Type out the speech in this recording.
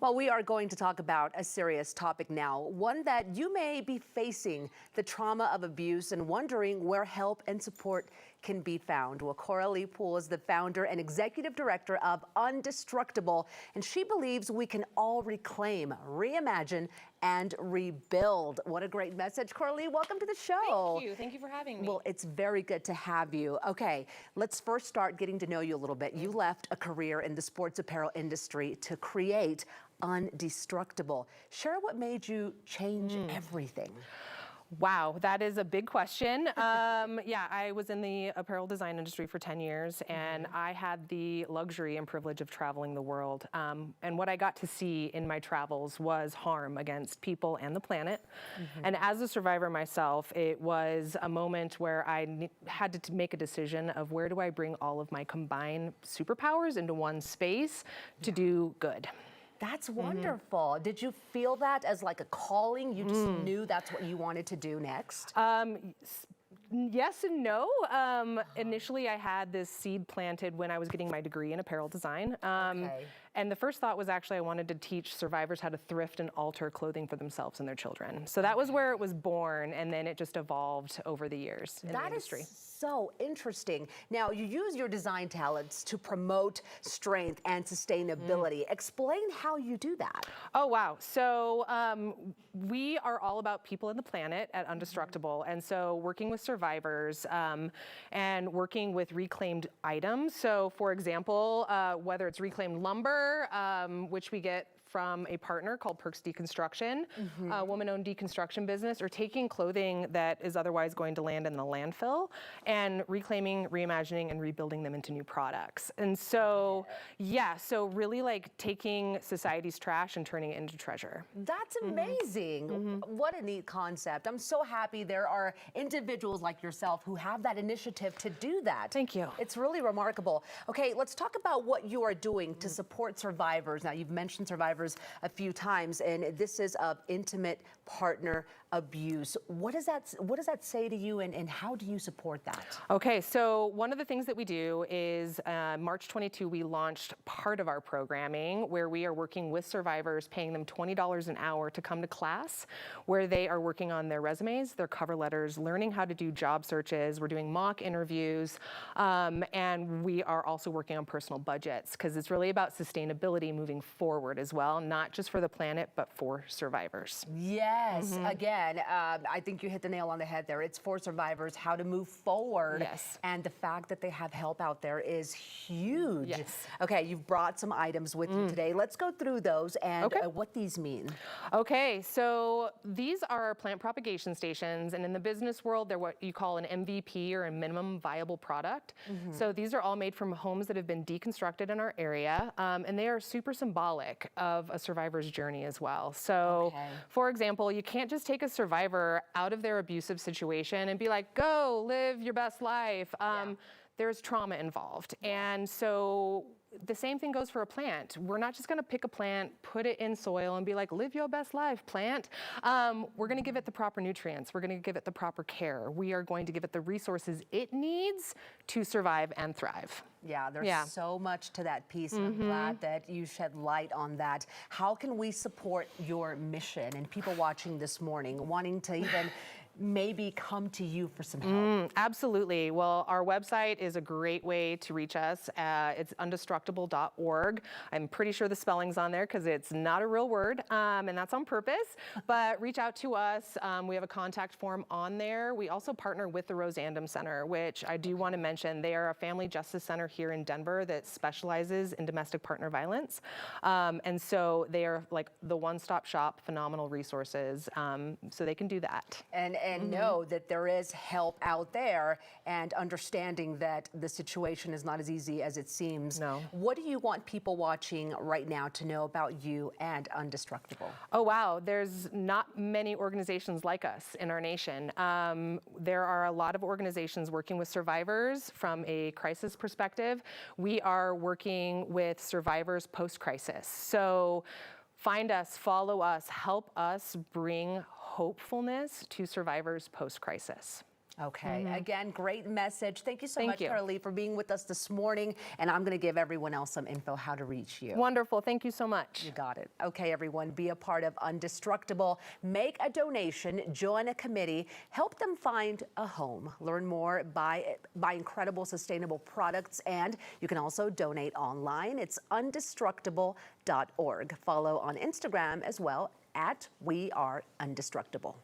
Well, we are going to talk about a serious topic now, one that you may be facing, the trauma of abuse, and wondering where help and support can be found. Well, Coralie Poole is the founder and executive director of Undestructable, and she believes we can all reclaim, reimagine, and rebuild. What a great message. Coralie, welcome to the show. Thank you. Thank you for having me. Well, it's very good to have you. Okay, let's first start getting to know you a little bit. You left a career in the sports apparel industry to create Undestructable. Share what made you change everything. Wow, that is a big question. Yeah, I was in the apparel design industry for 10 years, and I had the luxury and privilege of traveling the world. And what I got to see in my travels was harm against people and the planet. And as a survivor myself, it was a moment where I had to make a decision of where do I bring all of my combined superpowers into one space to do good. That's wonderful. Did you feel that as like a calling? You just knew that's what you wanted to do next? Yes and no. Initially, I had this seed planted when I was getting my degree in apparel design. And the first thought was actually I wanted to teach survivors how to thrift and alter clothing for themselves and their children. So that was where it was born, and then it just evolved over the years in the industry. That is so interesting. Now, you use your design talents to promote strength and sustainability. Explain how you do that. Oh, wow. So we are all about people and the planet at Undestructable. And so working with survivors and working with reclaimed items. So for example, whether it's reclaimed lumber, which we get from a partner called Perks Deconstruction, a woman-owned deconstruction business, or taking clothing that is otherwise going to land in the landfill and reclaiming, reimagining, and rebuilding them into new products. And so, yeah, so really like taking society's trash and turning it into treasure. That's amazing. What a neat concept. I'm so happy there are individuals like yourself who have that initiative to do that. Thank you. It's really remarkable. Okay, let's talk about what you are doing to support survivors. Now, you've mentioned survivors a few times, and this is of intimate partner abuse. What does that say to you, and how do you support that? Okay, so one of the things that we do is March 22, we launched part of our programming where we are working with survivors, paying them $20 an hour to come to class, where they are working on their resumes, their cover letters, learning how to do job searches. We're doing mock interviews, and we are also working on personal budgets, because it's really about sustainability moving forward as well, not just for the planet, but for survivors. Yes, again, I think you hit the nail on the head there. It's for survivors, how to move forward. Yes. And the fact that they have help out there is huge. Yes. Okay, you've brought some items with you today. Let's go through those and what these mean. Okay, so these are plant propagation stations, and in the business world, they're what you call an MVP, or a minimum viable product. So these are all made from homes that have been deconstructed in our area, and they are super symbolic of a survivor's journey as well. So, for example, you can't just take a survivor out of their abusive situation and be like, go live your best life. There's trauma involved. And so the same thing goes for a plant. We're not just gonna pick a plant, put it in soil and be like, live your best life, plant. We're gonna give it the proper nutrients. We're gonna give it the proper care. We are going to give it the resources it needs to survive and thrive. Yeah, there's so much to that piece. I'm glad that you shed light on that. How can we support your mission and people watching this morning wanting to even maybe come to you for some help? Absolutely. Well, our website is a great way to reach us. It's undestructable.org. I'm pretty sure the spelling's on there because it's not a real word, and that's on purpose. But reach out to us. We have a contact form on there. We also partner with the Rosandom Center, which I do want to mention. They are a family justice center here in Denver that specializes in domestic partner violence. And so they are like the one-stop shop, phenomenal resources, so they can do that. And know that there is help out there, and understanding that the situation is not as easy as it seems. No. What do you want people watching right now to know about you and Undestructable? Oh, wow. There's not many organizations like us in our nation. There are a lot of organizations working with survivors from a crisis perspective. We are working with survivors post-crisis. So find us, follow us, help us bring hopefulness to survivors post-crisis. Okay, again, great message. Thank you so Thank much, you. Coralie, for being with us this morning. And I'm going to give everyone else some info how to reach you. Wonderful. Thank you so much. You got it. Okay, everyone, be a part of Undestructable. Make a donation, join a committee, help them find a home. Learn more, buy incredible sustainable products, and you can also donate online. It's undestructible.org. Follow on Instagram as well @WeAreUndestructible.